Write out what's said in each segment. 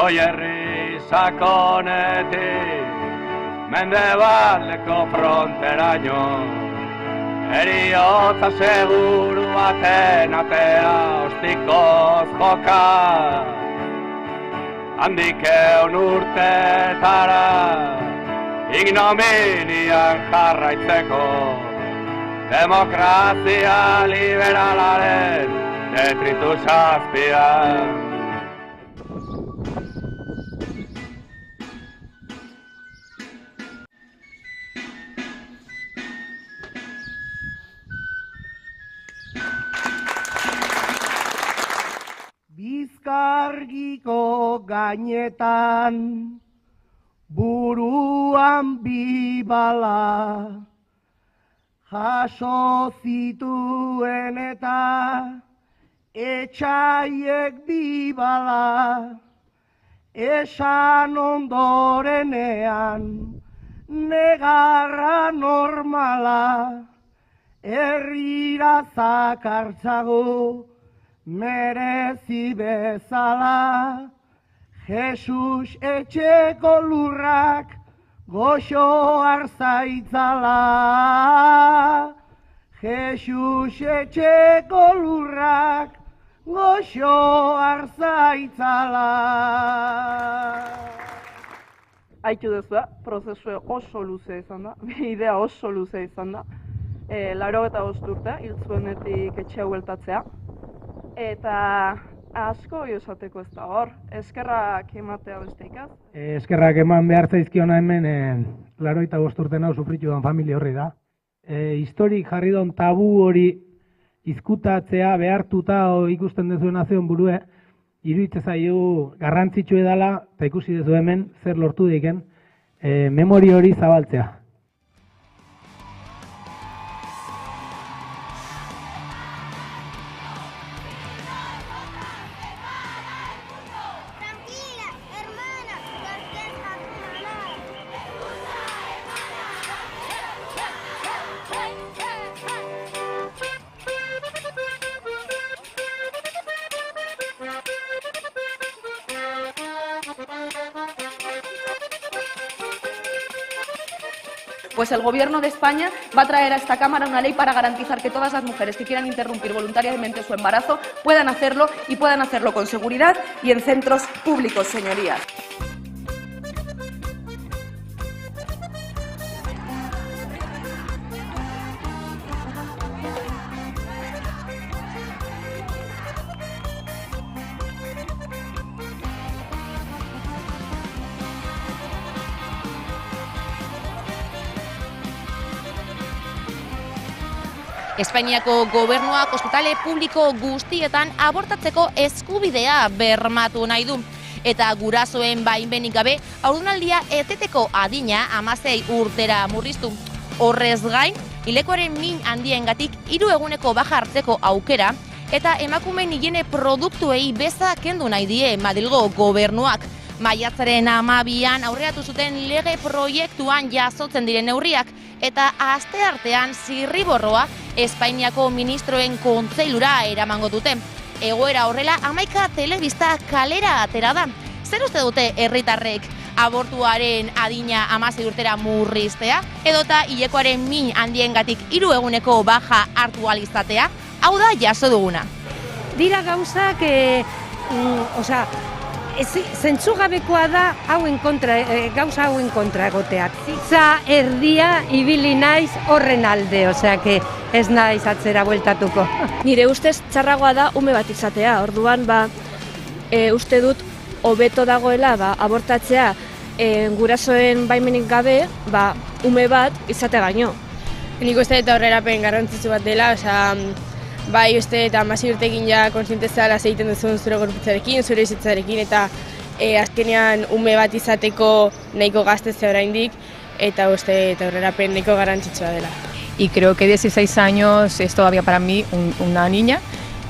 Goierri sakonetik Mendebaldeko fronteraino Eriotza seguru baten atea ostikoz joka Handik eun urtetara ignominian jarraitzeko Demokrazia liberalaren detritus azpian Bizkargiko gainetan buruan bibala jaso zituen eta etxaiek bibala esan ondorenean negarra normala herrira zakartzago merezi bezala, Jesus etxeko lurrak goxo arzaitzala. Jesus etxeko lurrak goxo arzaitzala. Aitu duzu, prozesu oso luze izan da, idea oso luze izan da. 85 urte, hil zuenetik etxea bueltatzea. Eta asko esateko ez da hor, eskerrak ematea besteikaz. Eskerrak eman behar zaizkiona hemen 85 urte nau sufritu dan familia horri da. Historik jarri don tabu hori izkutatzea behartuta ikusten dezu nazion burue, iruditzen zaio garrantzitsu edala, eta ikusi dezu hemen zer lortu diken, memori hori zabaltzea. Pues el Gobierno de España va a traer a esta Cámara una ley para garantizar que todas las mujeres que quieran interrumpir voluntariamente su embarazo puedan hacerlo y puedan hacerlo con seguridad y en centros públicos, señorías. Espainiako gobernuak ospitale publiko guztietan abortatzeko eskubidea bermatu nahi du. Eta gurasoen baimenik gabe, haurdunaldia eteteko adina 16 urtera murriztu. Horrez gain, hilekoaren min handiengatik 3 eguneko baja hartzeko aukera, eta emakumeen higiene produktuei beza kendu nahi die Madrilgo gobernuak. Maiatzaren 12an aurreratu zuten lege proiektuan jasotzen diren neurriak, eta asteartean zirriborroa Espainiako ministroen kontseilura eramango dute. Egoera horrela 11 telebista kalera atera da. Zer uste dute herritarrek abortuaren adina 16 urtera murriztea, edota hilekoaren min handiengatik 3 eguneko baja hartu ahal izatea? Hau da jaso duguna. Dira gauzak, zentzugabekoa da gauza hauen kontra egoteak. Zitza erdia ibili naiz horren alde, ez naiz atzera bueltatuko. Nire ustez txarragoa da ume bat izatea, orduan uste dut hobeto dagoela abortatzea gurasoen baimenik gabe ume bat izatea baino. Nik uste eta aurrerapen garrantzitsu bat dela, bai uste eta 16 urtekin ja kontziente zela egiten duzun zure gorputzarekin, zure bizitzarekin, eta azkenean ume bat izateko nahiko gaztezea oraindik, eta uste eta aurrerapen nahiko garrantzitsua dela. Y creo que 16 años es todavía para mí una niña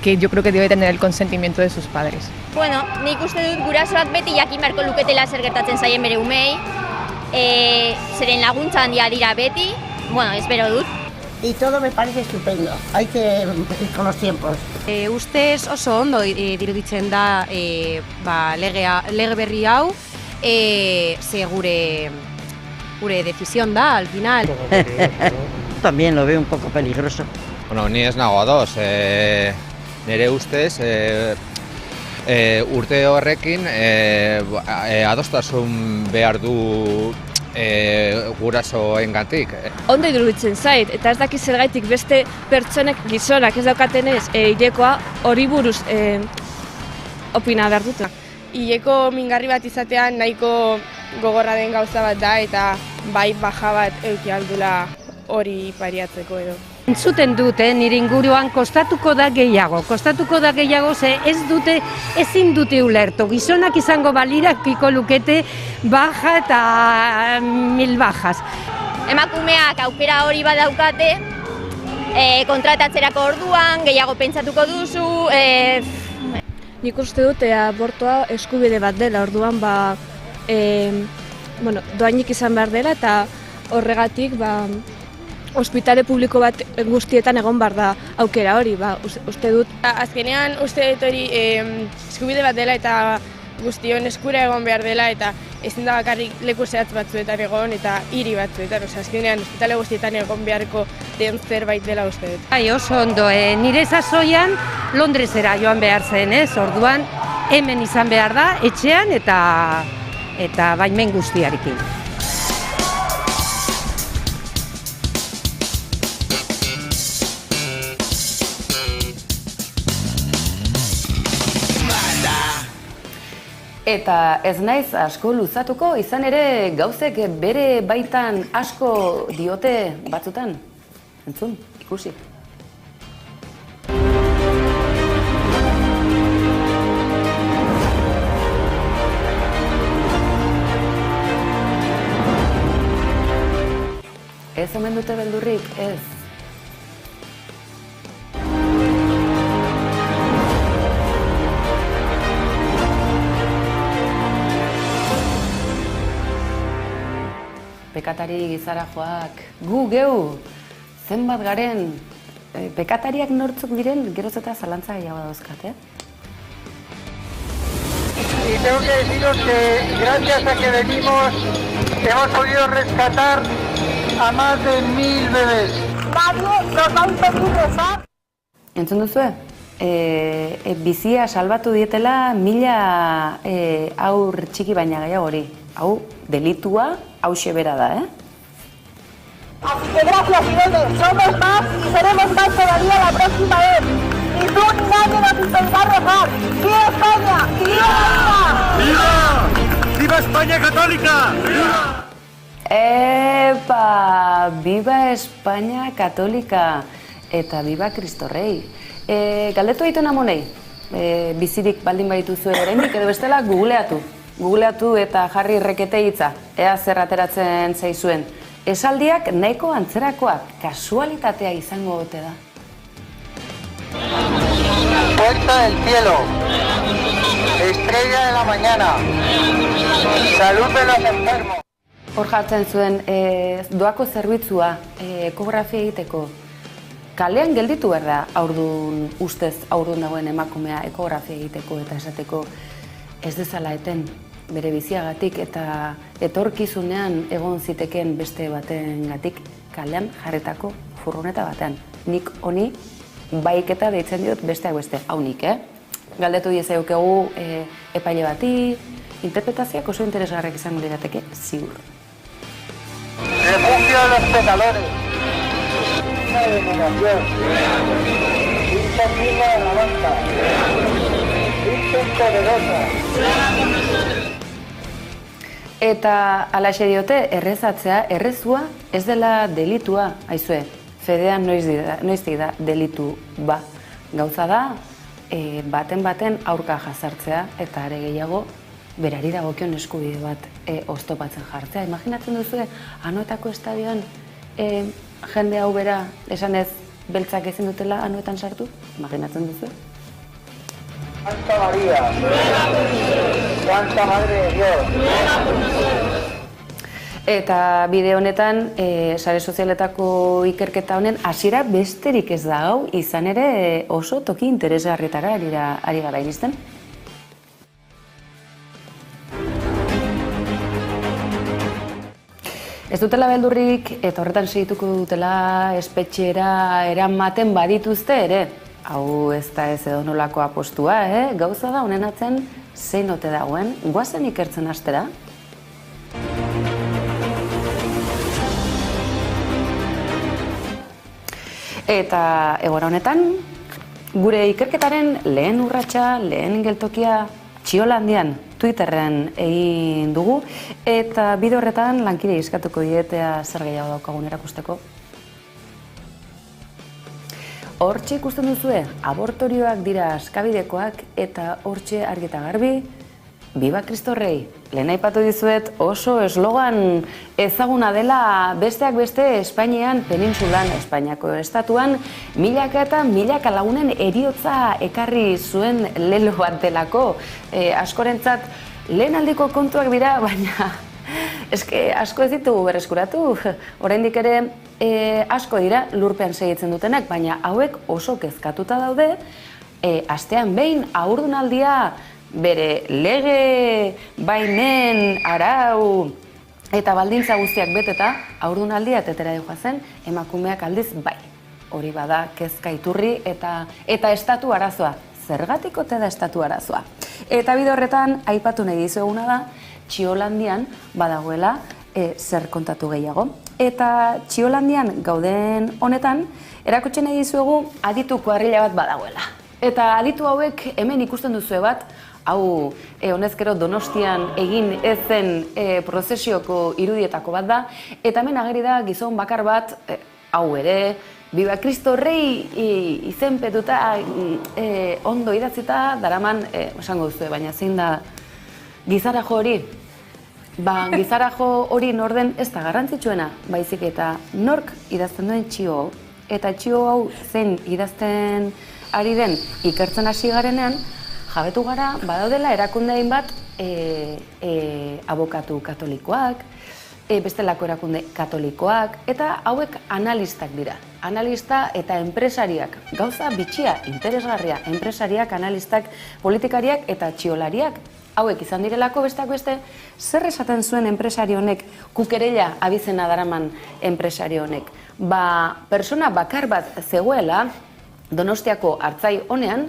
que yo creo que debe tener el consentimiento de sus padres. Bueno, nik uste dut gurasoak beti jakin beharko luketela zer gertatzen zaien bere umei, zeren laguntza handia dira beti, espero dut. y todo me parece estupendo. Hay que ir con los tiempos. Ustez oso ondo diruditzen da lege berri hau, ze gure decisión da, al final. También lo veo un poco peligroso. Bueno, ni ez nago ados, nire ustez, urte horrekin adostasun behar du gurasoengatik. Ondo iruditzen zait, eta ez dakiz zergaitik beste pertsonek gizonak ez daukatenez hilekoa hori buruz opina behar dut. Hileko mingarri bat izatean nahiko gogorra den gauza bat da eta bai baja bat eduki aldula hori pariatzeko edo. Entzuten dute, nire inguruan kostatuko da gehiago, ze ezin dute ulertu. Gizonak izango balirakiko lukete baja eta 1000 bajas. Emakumeak aukera hori badaukate, kontratatzerako orduan, gehiago pentsatuko duzu. Nik uste dut abortoa eskubide bat dela, orduan doainik izan behar dela eta horregatik ospitale publiko bat guztietan egon behar da aukera hori, uste dut. Azkenean uste dut hori eskubide bat dela eta guztion eskura egon behar dela eta ezin da bakarrik leku zehatz batzuetan egon eta hiri batzuetan, azkenean ospitale guztietan egon beharko den zerbait dela uste dut. Oso ondo, nire sasoian Londresera joan behar zen, orduan hemen izan behar da, etxean eta baimen guztiarekin. Eta ez naiz asko luzatuko, izan ere gauzek bere baitan asko diote batzutan. Entzun, ikusi. Ez omen dute beldurrik, ez. Pekatari gizara joak, gu geu, zenbat garen, pekatariak nortzuk diren, geroz eta zalantza gehiago dauzkat, Y tengo que deciros que gracias a que venimos hemos podido rescatar a más de 1000 bebés. Nadie nos va a impedir rezar. Entzun duzue? Bizia salbatu dietela 1000 haur txiki baina gehiago hori. Hau, delitua, hauxe bera da, Así que gracias, Irene. Somos más y seremos más todavía la próxima vez. Ni tú ni nadie nos impedirá rezar. ¡Viva España! ¡Viva! ¡Viva! ¡Viva España católica! ¡Viva! Epa! Viva España católica! Eta viva Cristo Rey! Galdetu egiten amonei, bizirik baldin badituzu oraindik edo bestela googleatu eta jarri rekete hitza, ea zer ateratzen zaizuen. Esaldiak nahiko antzerakoak, kasualitatea izango ote da. Puerta del cielo, estrella de la mañana, salud de los enfermos. Hor jartzen zuen, doako zerbitzua, ekografia egiteko. Kalean gelditu behar da, ustez aurdun dagoen emakumea ekografia egiteko eta esateko ez dezala eten bere biziagatik eta etorkizunean egon ziteken beste batengatik kalean jarretako furgoneta batean. Nik honi baiketa deitzen diot besteak beste, hau nik, Galdetu diezaukegu epaile bati, interpretazioak oso interesgarriak izango lirateke, ziur. Refugio de los pecadores. Una denominación. Un signo de alabanza. Virgen poderosa. Eta alaxe diote, errezatzea, errezua ez dela delitua, aizue, fedean noiztik da delitu ba. Gauza da, baten aurka jazartzea eta are gehiago berari dagokion eskubide bat oztopatzen jartzea. Imaginatzen duzu, Anoetako estadioan jende hau bera esanez beltzak ezin dutela Anoetan sartu? Imaginatzen duzu? Santa María, Santa Madre de Dios. Eta bideo honetan, sare sozialetako ikerketa honen hasiera besterik ez da hau, izan ere oso toki interesgarrietara ari gara iristen. Ez dutela beldurrik eta horretan segituko dutela espetxera eramaten badituzte ere. Hau ez da ez edo nolako apostua, Gauza da honen atzen zein ote dagoen, goazen ikertzen hastera. Eta egoera honetan, gure ikerketaren lehen urratsa, lehen geltokia Txiolandian, Twitterren egin dugu, eta bide horretan lankide eskatuko dietea zer gehiago daukagun erakusteko. Hortxe ikusten duzue, abortorioak dira askabidekoak eta hortxe argi eta garbi, Biba Kristo Rei. Lehen aipatu dizuet oso eslogan ezaguna dela besteak beste Espainian, penintsulan, Espainiako estatuan, milaka eta milaka lagunen heriotza ekarri zuen lelo bat delako. Askorentzat lehen aldiko kontuak dira, baina eske asko ez ditugu berreskuratu. Oraindik ere asko dira lurpean segitzen dutenak, baina hauek oso kezkatuta daude, astean behin haurdunaldia bere lege, baimen, arau eta baldintza guztiak beteta, haurdunaldia etetera joazen, emakumeak aldiz bai. Hori bada kezka iturri eta estatu arazoa. Zergatik ote da estatu arazoa? Eta bide horretan aipatu nahi dizueguna da, Txiolandian badagoela zer kontatu gehiago. Eta Txiolandian gauden honetan, erakutsi nahi dizuegu aditu kuadrilla bat badagoela. Eta aditu hauek hemen ikusten duzue bat, hau honezkero Donostian egin ezen prozesioko irudietako bat da, eta hemen ageri da gizon bakar bat, hau ere, Biba Kristo Rei izenpetuta ondo idatzita daraman, esango duzue, baina zein da gizarajo hori? Gizarajo hori norden ez da garrantzitsuena, baizik eta nork idazten duen txio hau. Eta txio hau zein idazten ari den ikertzen hasi garenean, jabetu gara, badaudela erakundein bat abokatu katolikoak, bestelako erakunde katolikoak, eta hauek analistak dira. Analista eta enpresariak, gauza bitxia, interesgarria, enpresariak, analistak, politikariak eta txiolariak. Hauek izan direlako besteak beste, zer esaten zuen enpresari honek, kukerella abizena daraman enpresari honek. Persona bakar bat zegoela, Donostiako Artzai honean,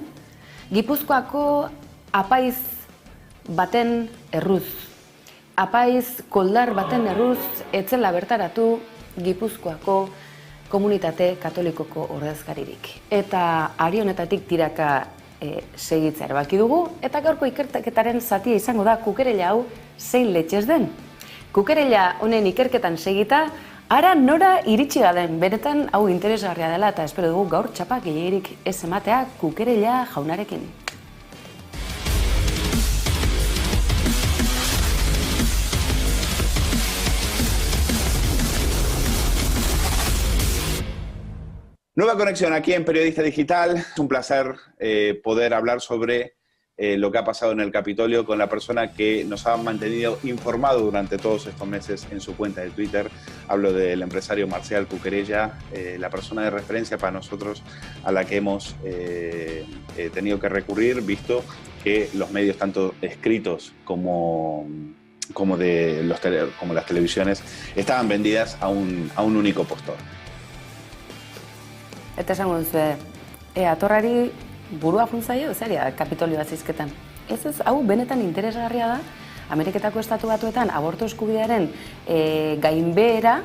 Gipuzkoako apaiz baten erruz. Apaiz koldar baten erruz etzela bertaratu Gipuzkoako komunitate katolikoko ordezkaririk. Eta ari honetatik tiraka segitzea erabaki dugu, eta gaurko ikerketaren zatia izango da kukerella hau zein letxez den. Kukerella honen ikerketan segita, ara nora iritsi gaden, benetan hau interesgarria dela eta espero dugu gaur txapa gehiegirik ez ematea kukerella jaunarekin. Nueva conexión aquí en Periodista Digital. Es un placer poder hablar sobre lo que ha pasado en el Capitolio con la persona que nos ha mantenido informado durante todos estos meses en su cuenta de Twitter. Hablo del empresario Marcial Cuquerella, la persona de referencia para nosotros a la que hemos tenido que recurrir, visto que los medios, tanto escritos como las televisiones, estaban vendidas a un único postor. Eta esango duzu, atorrari burua funtzaio, zeria, Kapitolioa zizketan. Ez, hau benetan interesgarria da, Ameriketako Estatu Batuetan abortu eskubidearen gainbehera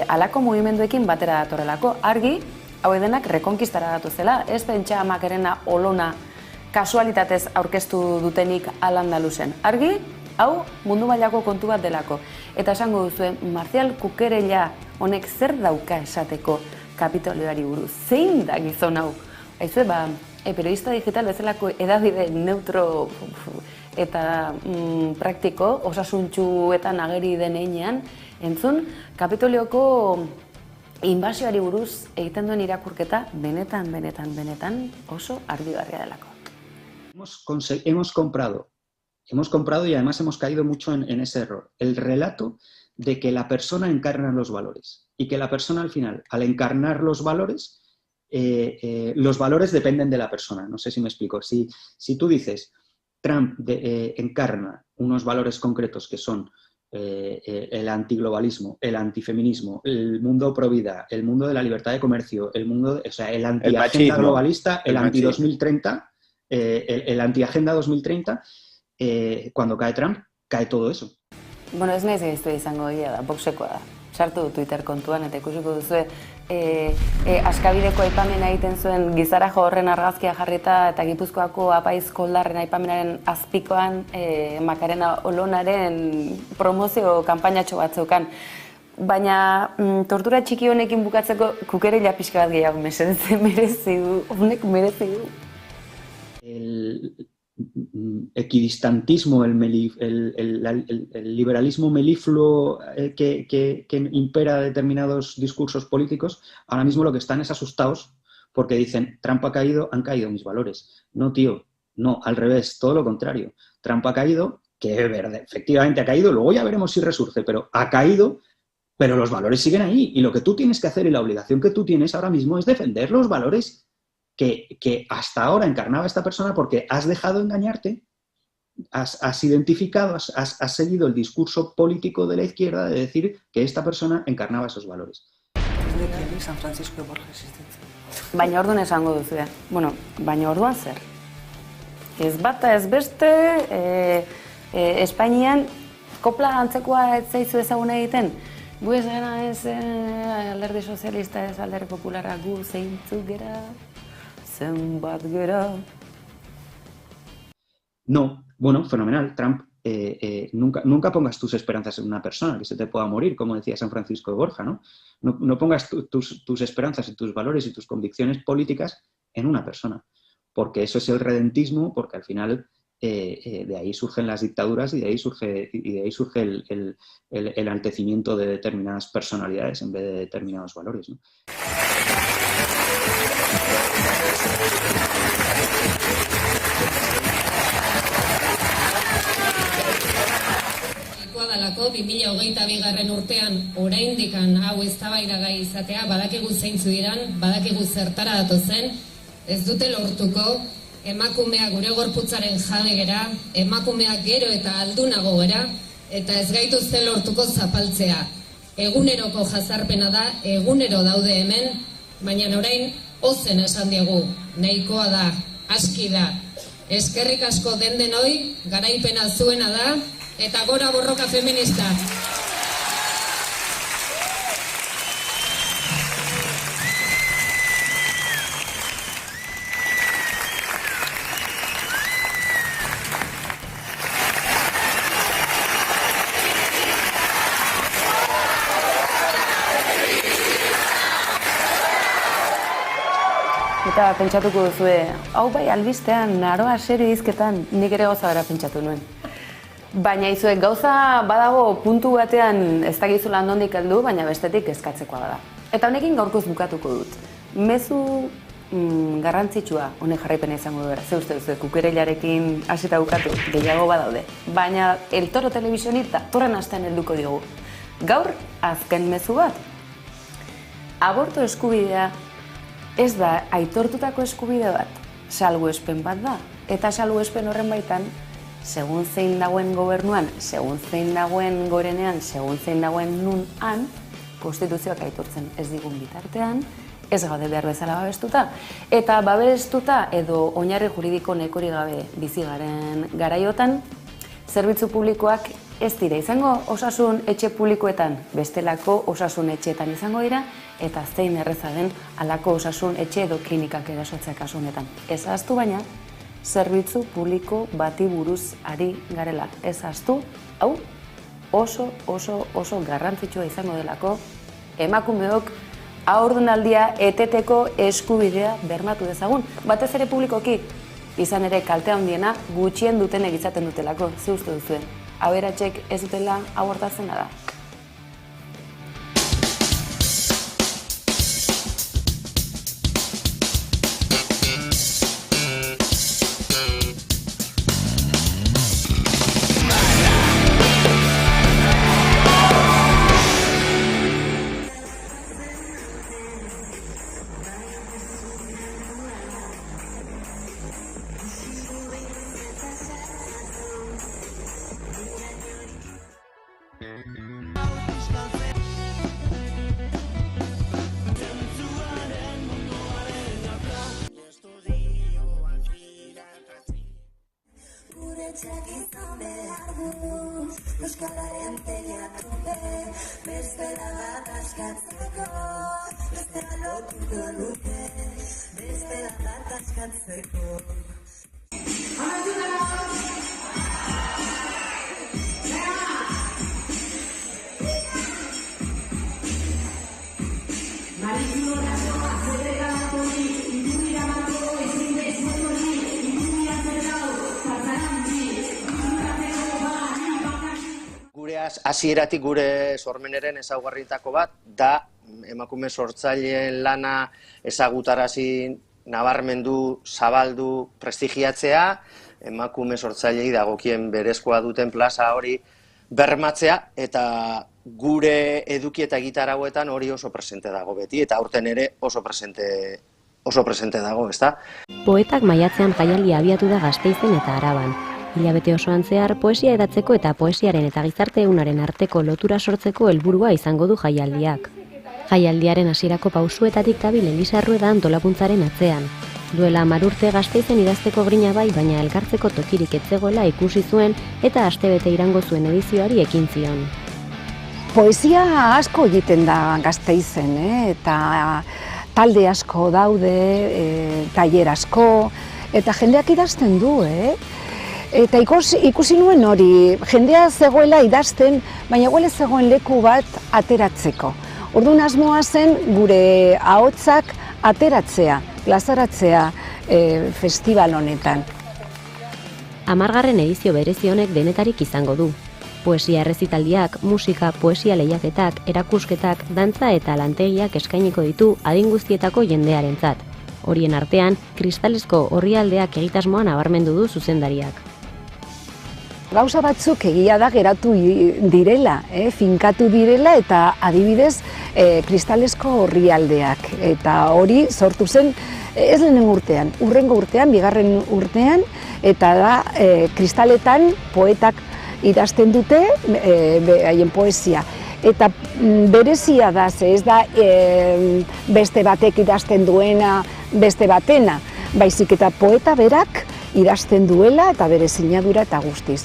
halako mugimenduekin batera datorrelako. Argi, hau denak rekonkistara datu zela, ez pentsa Makerena Olona kasualitatez aurkeztu dutenik Al-Andaluzen. Argi, hau mundu mailako kontu bat delako. Eta esango duzu, Marcial Cuquerella honek zer dauka esateko Kapitolioari buruz. Zein da gizon hau? Aizue, Periodista Digital bezalako edabide neutro eta praktiko, osasuntxuetan ageri denean, entzun, Kapitolioko inbasioari buruz egiten duen irakurketa benetan oso argigarria delako. Hemos comprado y además hemos caído mucho en ese error. El relato de que la persona encarna los valores y que la persona al final, al encarnar los valores dependen de la persona. No sé si me explico. Si tú dices, Trump encarna unos valores concretos que son el antiglobalismo, el antifeminismo, el mundo pro vida, el mundo de la libertad de comercio, el anti-agenda globalista, el anti-2030, el anti-agenda 2030, cuando cae Trump, cae todo eso. Bueno, ez naiz egiztu izango egia da, boxekoa da. Sartu Twitter kontuan eta ikusiko duzu askabideko aipamena egiten zuen Gizarajo horren argazkia jarrita eta Gipuzkoako apaiz koldarren aipamenaren azpikoan Makarena Olonaren promozio kanpainatxo bat zeukan. Baina tortura txiki honekin bukatzeko kukerella pixka bat gehiago merezi du, honek merezi du. El equidistantismo, el liberalismo melifluo que impera determinados discursos políticos, ahora mismo lo que están es asustados porque dicen, Trump ha caído, han caído mis valores. No, tío, no, al revés, todo lo contrario. Trump ha caído, que efectivamente ha caído, luego ya veremos si resurge, pero ha caído, pero los valores siguen ahí. Y lo que tú tienes que hacer y la obligación que tú tienes ahora mismo es defender los valores que hasta ahora encarnaba esta persona porque has dejado engañarte, has identificado, has seguido el discurso político de la izquierda de decir que esta persona encarnaba esos valores. San Francisco de Borja existitzen. Baina orduan esango duzu, bueno, baina orduan zer? Ez bata ez beste, Espainian kopla antzekoa ez zaizu ezaguna egiten, gu ez gara ez alderdi sozialista ez alderdi populara gu zeintzuk gera. No, bueno, fenomenal. Trump, nunca pongas tus esperanzas en una persona que se te pueda morir, como decía San Francisco de Borja, ¿no? No pongas tus esperanzas y tus valores y tus convicciones políticas en una persona, porque eso es el redentismo, porque al final de ahí surgen las dictaduras y de ahí surge el enaltecimiento de determinadas personalidades en vez de determinados valores, ¿no? Dalako 2022 urtean oraindikan hau eztabaidagai izatea, badakigu zeintzu diran, badakigu zertara datozen, ez dute lortuko emakumea gure gorputzaren jabe gera, emakumeak gero eta aldunago gera, eta ez gaituzte lortuko zapaltzea. Eguneroko jazarpena da, egunero daude hemen, baina orain ozen esan diegu, nahikoa da, aski da. Eskerrik asko denoi, garaipena zuena da, eta gora borroka feminista. Eta pentsatuko duzue, hau bai albistean, naroa serio izketan, nik ere gauza gara pentsatu nuen. Baina izuek gauza badago puntu batean ez dakizula ondondik heldu, baina bestetik kezkatzekoa bada. Eta honekin gaurkoz bukatuko dut. Mezu garrantzitsua honek jarraipena izango duera. Ze uste duzu, kukereilarekin hasita bukatu, gehiago badaude. Baina El Toro Televisionit datorren astean helduko diogu. Gaur azken mezu bat. Aborto eskubidea ez da aitortutako eskubide bat, salbuespen bat da. Eta salbuespen horren baitan, segun zein dagoen gobernuan, segun zein dagoen gorenean, segun zein dagoen nun han, konstituzioak aitortzen ez digun bitartean, ez gaude behar bezala babestuta. Eta babestuta edo oinarri juridiko nekori gabe bizi garen garaiotan, zerbitzu publikoak ez dira izango osasun etxe publikoetan, bestelako osasun etxeetan izango dira, eta zein erreza den halako osasun etxe edo klinikak erasotzea kasu honetan. Ez ahaztu baina, zerbitzu publiko bati buruz ari garela. Ez ahaztu, hau oso garrantzitsua izango delako, emakumeok haurdunaldia eteteko eskubidea bermatu dezagun. Batez ere publikoki, izan ere kalte handiena gutxien dutenek izaten dutelako, ze uste duzuen. Aberatsek ez dutela abortatzen da. Etxeak izan behar du, Euskalaren teiatupe, bestela bat askatzeko, bestela lotuko luke, bestela bat askatzeko. Gure hasieratik gure sormeneren ezaugarrietako bat da emakume sortzaileen lana ezagutarazi, nabarmendu, zabaldu, prestigiatzea, emakume sortzailei dagokien berezkoa duten plaza hori bermatzea, eta gure eduki eta gitarauetan hori oso presente dago beti, eta aurten ere oso presente dago, ezta? Poetak maiatzean jaialdia abiatu da Gasteizen eta Araban. Hilabete osoan zehar poesia edatzeko eta poesiaren eta gizarte egunaren arteko lotura sortzeko helburua izango du jaialdiak. Jaialdiaren hasierako pausuetatik dabil Elisa Rueda antolakuntzaren atzean. Duela 10 urte Gasteizen idazteko grina bai, baina elkartzeko tokirik ez zegoela ikusi zuen eta astebete irango zuen edizioari ekin zion. Poesia asko egiten da Gasteizen, eta talde asko daude, tailer asko, eta jendeak idazten du, Eta ikusi nuen hori, jendea zegoela idazten, baina igual ez zegoen leku bat ateratzeko. Orduan asmoa zen gure ahotsak ateratzea, plazaratzea festival honetan. 10. edizio berezi honek denetarik izango du. Poesia errezitaldiak, musika, poesia lehiaketak, erakusketak, dantza eta lantegiak eskainiko ditu adin guztietako jendearentzat. Horien artean, kristalezko orrialdeak egitasmoa nabarmendu du zuzendariak. Gauza batzuk egia da geratu direla, finkatu direla eta adibidez kristalezko orrialdeak. Eta hori sortu zen ez lehenengo urtean, hurrengo urtean, 2. urtean, eta da kristaletan poetak idazten dute haien poesia. Eta berezia da, ez da beste batek idazten duena, beste batena, baizik eta poeta berak idazten duela eta bere sinadura eta guztiz.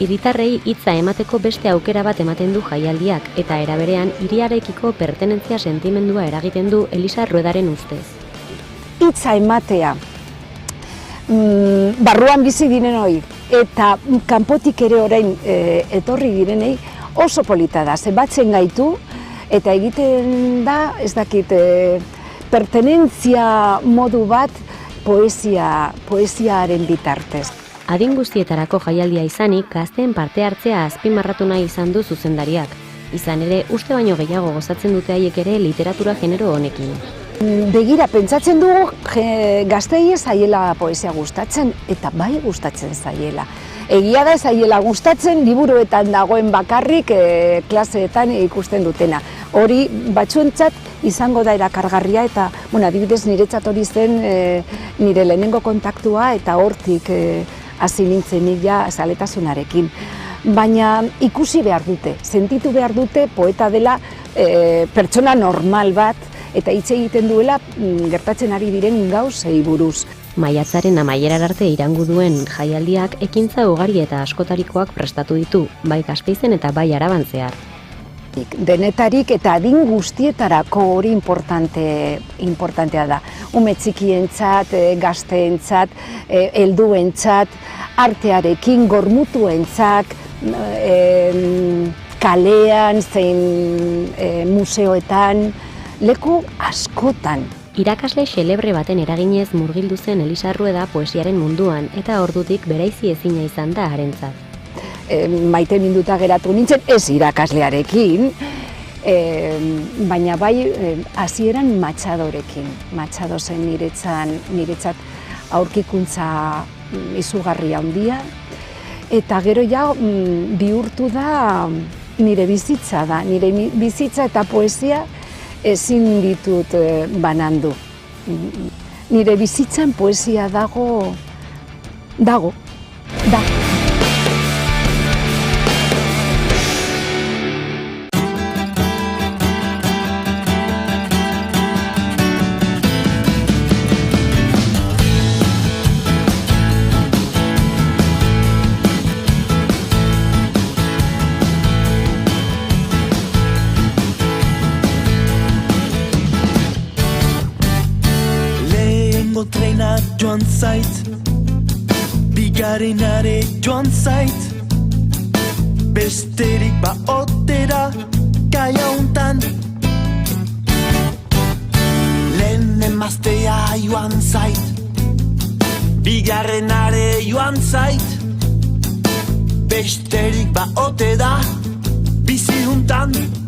Hiritarrei hitza emateko beste aukera bat ematen du jaialdiak eta era berean hiriarekiko pertenentzia sentimendua eragiten du Elisa Ruedaren ustez. Hitza ematea, barruan bizi direnoi eta kanpotik ere orain etorri direnei oso polita da, batzen gaitu eta egiten da, ez dakit, pertenentzia modu bat poesiaren bitartez. Adin guztietarako jaialdia izanik, gazteen parte hartzea azpimarratu nahi izan du zuzendariak. Izan ere, uste baino gehiago gozatzen dute haiek ere literatura genero honekin. Begira, pentsatzen dugu gazteei ez zaiela poesia gustatzen, eta bai gustatzen zaiela. Egia da ez zaiela gustatzen, liburuetan dagoen bakarrik klaseetan ikusten dutena. Hori batzuentzat izango da erakargarria eta, adibidez niretzat hori zen nire lehenengo kontaktua eta hortik hasi nintzen ja zaletasunarekin. Baina ikusi behar dute, sentitu behar dute poeta dela pertsona normal bat eta hitz egiten duela gertatzen ari diren gauzei buruz. Maiatzaren amaierar arte irango duen jaialdiak ekintza ugari eta askotarikoak prestatu ditu, bai Gasteizen eta bai Araban zehar. Denetarik eta adin guztietarako hori importantea da. Ume txikientzat, gazteentzat, helduentzat, artearekin, gormutuentzat, kalean, zein museoetan, leku askotan. Irakasle xelebre baten eraginez murgildu zen Elisa Rueda poesiaren munduan eta ordutik bereizi ezina izan da harentzat. Maite minduta geratu nintzen, ez irakaslearekin, baina bai hasieran Matxadorekin. Matxado zen niretzat aurkikuntza izugarri handia, eta gero ja bihurtu da nire bizitza da, nire bizitza eta poesia ezin ditut banandu. Nire bizitzan poesia dago. trena joan zait, bigarrenare joan zait, besterik ba otera gaia hontan. Lehen emaztea joan zait, bigarrenare joan zait, besterik ba ote da bizi juntan.